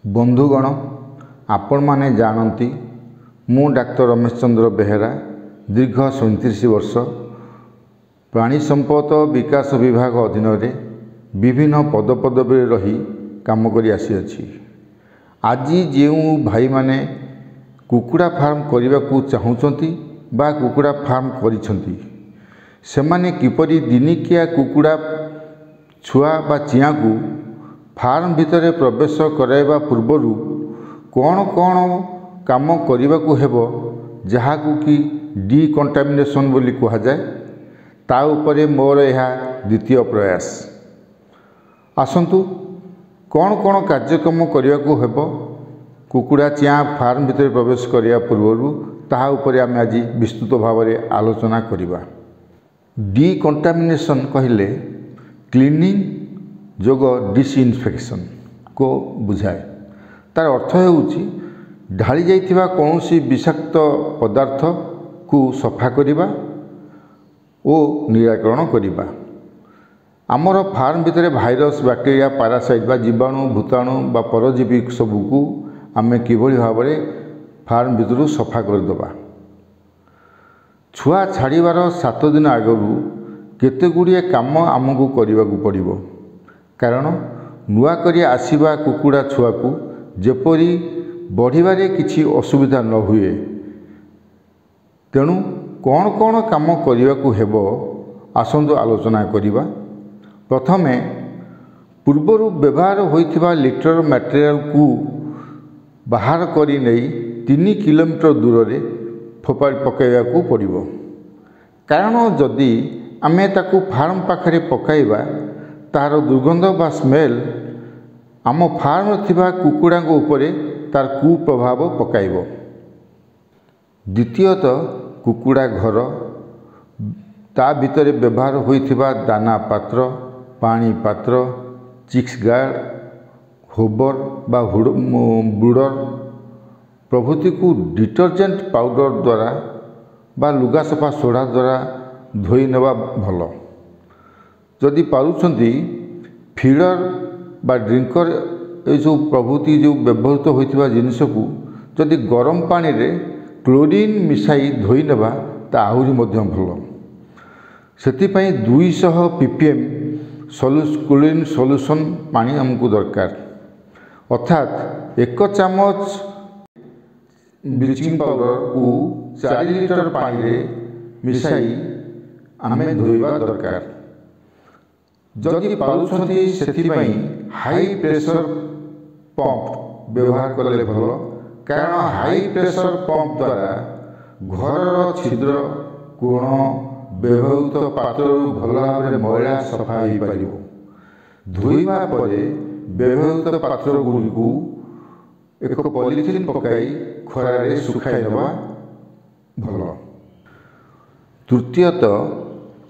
बंधुगण आपण माने जानती मु डाक्टर रमेश चंद्र बेहेरा दीर्घ 37 वर्ष प्राणी संपद विकास विभाग अधीन रे विभिन्न पदपदवी रही काम करी आसी अछि। आज जो भाई माने कुकुड़ा फार्म करने को चाहूँगी बा कुकुड़ा फार्म करिसेंती सेमाने किपरि दिनिकिया कुकुड़ा छुआ बा चिया को फार्म भितर प्रवेश कराइबा पूर्वरु कौन कौन काम करने को हेबो जहाकू कि डिकंटामिनेशन बोली कहा जाए ता उपरे मोर यह द्वितीय प्रयास। आसंतु कौन कौन कार्यक्रम करने को हेबो कुकुड़ा चिया फार्म भितर प्रवेश करने पूर्वरु ताहा उपरे आमे आज विस्तृत भाव में आलोचना करिबा। डिकंटामिनेशन कहले क्लीनिंग जोग डिसइनफेक्शन को बुझाए। तार अर्थ होउची ढाली जाइथिबा कौनसी विषाक्त पदार्थ को सफा करिबा ओ निराकरण करिबा। आमर फार्म भितर भाइरस बैक्टेरिया पारासाइट बा जीवाणु भूताणु बा परजीवी सबू आमे किभली भाव में फार्म भितर सफा करदबा। छुआ छाड़ीबार 7 दिन आगरू केते गुड़िए काम आमको करने को पड़िबो कारण नुआ करी आसीबा कुकुड़ा छुआ को जेपरी बढ़िबारे किछि असुविधा न हुए। तेणु कौन कौन काम करने को हेबो आसंतु आलोचना करिबा। प्रथमे पूर्वरु व्यवहार होइथिबा लिटर मटेरियल को बाहर करी नहीं 3 किलोमीटर दूर रे फोपाड़ी पकाइबा को पड़िबो कारण जदि आमे ताकू फार्म पाखरे पकाइबा तार दुर्गंध बा स्मेल आम फार्म थिबा कुकुड़ा उपरे तार कुप्रभाव पकाइबो। द्वितीयत कुकुड़ा घर ता भितर व्यवहार होइथिबा दाना पात्र पानी पात्र चिक्स गार्ड होबर बा ब्रूडर प्रभृति को डिटर्जेंट पाउडर द्वारा बा लुगा सफा सोडा द्वारा धोई नेबा भल। जदि पारुछंती फीडर बा ड्रिंकर ये जो प्रभृति जो व्यवहृत होइथिबा जिनिस को जदि गरम पानी रे क्लोरीन मिसाई धोई नेबा ता आहुरी मध्यम भल। सेतिपई 200 ppm क्लोरीन सॉल्यूशन पानी हमको दरकार अर्थात 1 चामच ब्लीचिंग पाउडर को 4 लिटर पानी रे मिसाई आमे धोइबा दरकार। जदि पारुछंती सेतिपई हाई प्रेशर पंप व्यवहार करले भल कारण हाई प्रेशर पंप द्वारा घर छिद्र कोण व्यवहृत पात्र भल भाव मैला सफा हो पार। धोइबा परे व्यवहृत पात्र गुड़िकू एक पॉलिथिन पकाई खरारे सुखाई नेबा भल। तृतीयत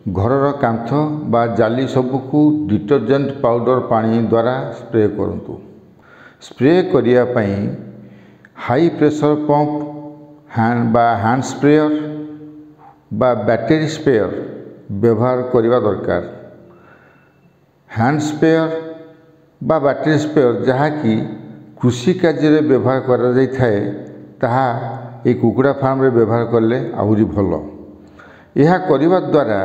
घरर कांथ बा जाली सबको डिटर्जेंट पाउडर पानी द्वारा स्प्रे करंतु। स्प्रे करिया पई high pressure pump hand sprayer बा बैटरी स्प्रेयर व्यवहार करने दरकार। हैंड स्प्रेयर बा बैटरी स्प्रेयर जहाँकि कृषि कार्य व्यवहार करा जाय थाए ताहा ए कुकुड़ा फार्म रे व्यवहार करले आहुरी भल। यह करने द्वारा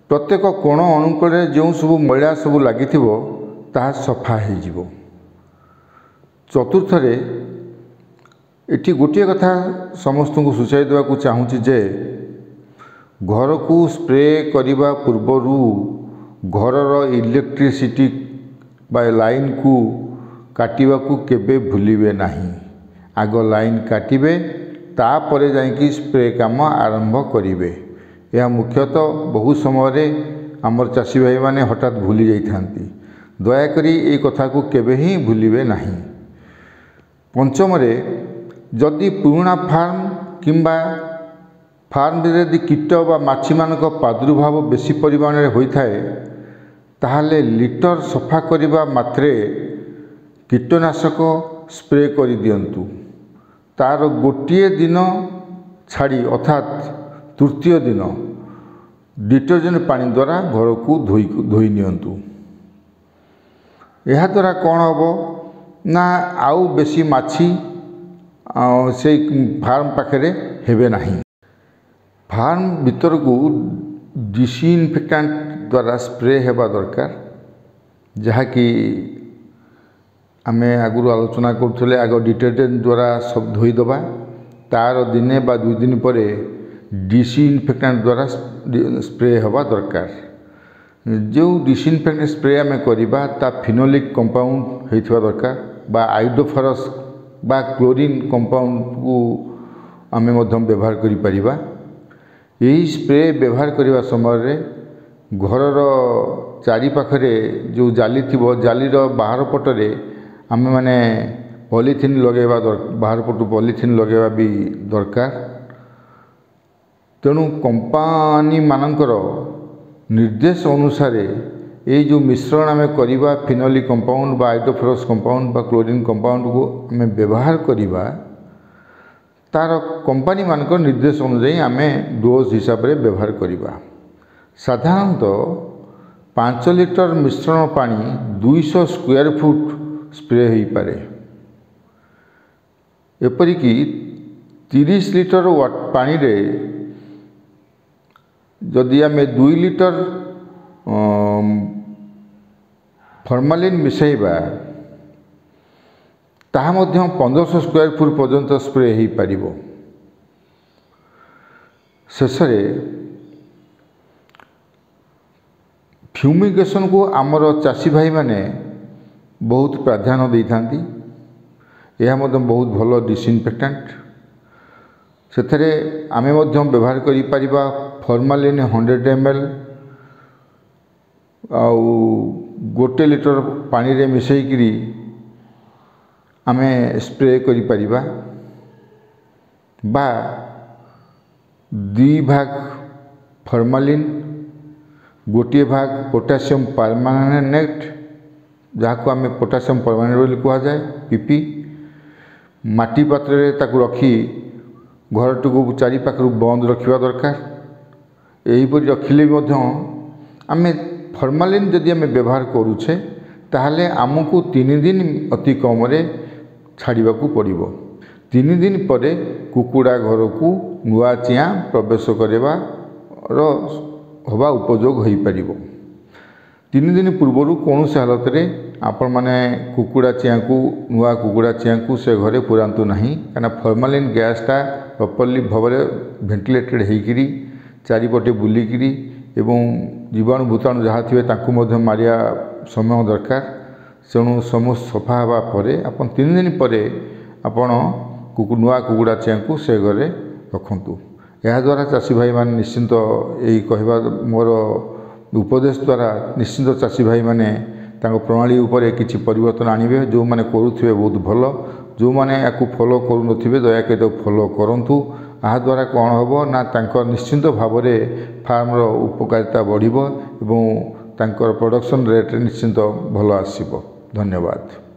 प्रत्येक कोण अनुकूल जो सब मैला सब लगी ताहा सफा हो। चतुर्थ एटी गोटे कथा समस्त को सूचाई देवा चाहूँगी जे घर को स्प्रे करने पूर्वरु घरर इलेक्ट्रिसिटी बा लाइन को काटिबा को केबे भूलिबे नहीं। आग लाइन काटिबे तापरे जाइकी स्प्रे काम आरंभ करिवे। यह मुख्यतः बहु समय आमर चाषी भाई माने हठात भूली जाइथांती। दयाकरी ये कथा को केबे ही भूलिबे नहीं। पंचम जदि पुराना फार्म किंबा फार्म यदि कीट बा माछी मानक प्रादुर्भाव बेसी परिमाण में होता है ताहले लिटर सफा करने मात्रे कीटनाशक स्प्रे कर दियंतु। तार गोटे दिन छाड़ी अर्थात तृतीय दिन डिटर्जेंट पानी द्वारा घर को धोई नियंतु। यह द्वारा कौन हम ना आउ बेसी माछी से फार्म पाखे हेबे नहीं। फार्म भीतर को डिसइनफेक्टेंट द्वारा स्प्रे हेबा दरकार, जहाँकि आमे आगुरी आलोचना करुले आग डिटर्जेंट द्वारा सब धोईदबा, तार दिने बा 2 दिन पर डिसइनफेक्टेंट द्वारा स्प्रे हेबा दरकार। जो डिसइनफेक्टेंट स्प्रे आमे करिबा ता फिनोलिक कंपाउंड होइथिबा दरकार बा आइडोफरस बा क्लोरीन कंपाउंड को आमे मध्यम व्यवहार करि परिबा। यही स्प्रे व्यवहार करने समय घरर चारि पाखरे जो जाली थिबो जालीर बाहर पटरे आमे माने पॉलीथिन लगेबा बाहर पटु पॉलीथिन लगेबा भी दरकार। तेणु कंपानी मानकर निर्देश अनुसार ये जो मिश्रण आमे करिबा फिनोलिक कंपाउंड बा आइडोफरस कंपाउंड बा क्लोरीन कंपाउंड को आमे व्यवहार करिबा, तार कंपानी मानक निर्देश अनुसार आमे डोज हिसाब रे व्यवहार करिबा। साधारणतः 5 लिटर मिश्रण पानी 200 स्क्वायर फुट स्प्रे हो पारे। एपरिकी 30 लिटर पानी रे जदि आमे 2 लिटर फॉर्मालिन मिसाइबा ताहा मध्य 1500 स्क्वायर फुट पर्यंत स्प्रे हो पारिबो। शेषरे फ्यूमिगेशन को आमर चाषी भाई माने बहुत प्राधान्य देइथांती। यह मध्य बहुत भल डिसइनफेक्टेंट। सेथरे आमे मध्य व्यवहार करि परिबा फॉर्मालिन 100 ml आउ 1 लिटर पानी रे मिसैकरी आमे स्प्रे करि परिबा बा 2 भाग फॉर्मालिन 1 भाग पोटासियम परमानेंट, जहाँ को आमे पोटासियम परमानेंट बोली कहा जाए पीपी, माटी पात्र रे ताकू रखी घर को चारि पाखरु बंद रखिबा दरकार। यही परि रखिले मध्य आमे फॉर्मालिन जदि आमे व्यवहार करूछे ताहले आमको 3 दिन अति कम रे छाड़िबा को पड़िबो। 3 दिन परे कुकुड़ा घर को नुआ चिया प्रवेश करवा हवा उपयोग हो पारिबो। 3 दिन पूर्व कौन से हालत रे आपण माने कुकुड़ा चिया को नुआ कुकुड़ा चिया को से घरे पुरांतु नहीं, कना फॉर्मालिन गैसटा प्रॉपर्ली भाव वेंटिलेटेड होइकिरी चारिपटे बुलिकिरी एवं जीवाणु भूताणु जहाँ थे ताकू मध्य मारिया समय दरकार। तेणु समस्त सफा हवा परे आपण 3 दिन परे आपण नुआ कुकुड़ा चिया को से घरे रखंतु। यह द्वारा चाषी भाई मान निश्चिंत यही कहवा मोर उपदेश द्वारा निश्चिंत चाषी भाई माने तांको प्रणाली उपरे किछि परिवर्तन आनिबे। जो माने करूथिबे बहुत भल, जो माने याकू फॉलो करू नथिबे दयाके तो फॉलो करंतु। आ द्वारा कौन होबो ना तांकर निश्चिंत भाव रे फार्म रो उपकारिता बढ़िबो एवं तांकर प्रोडक्शन रेट निश्चिंत भल आसीबो। धन्यवाद।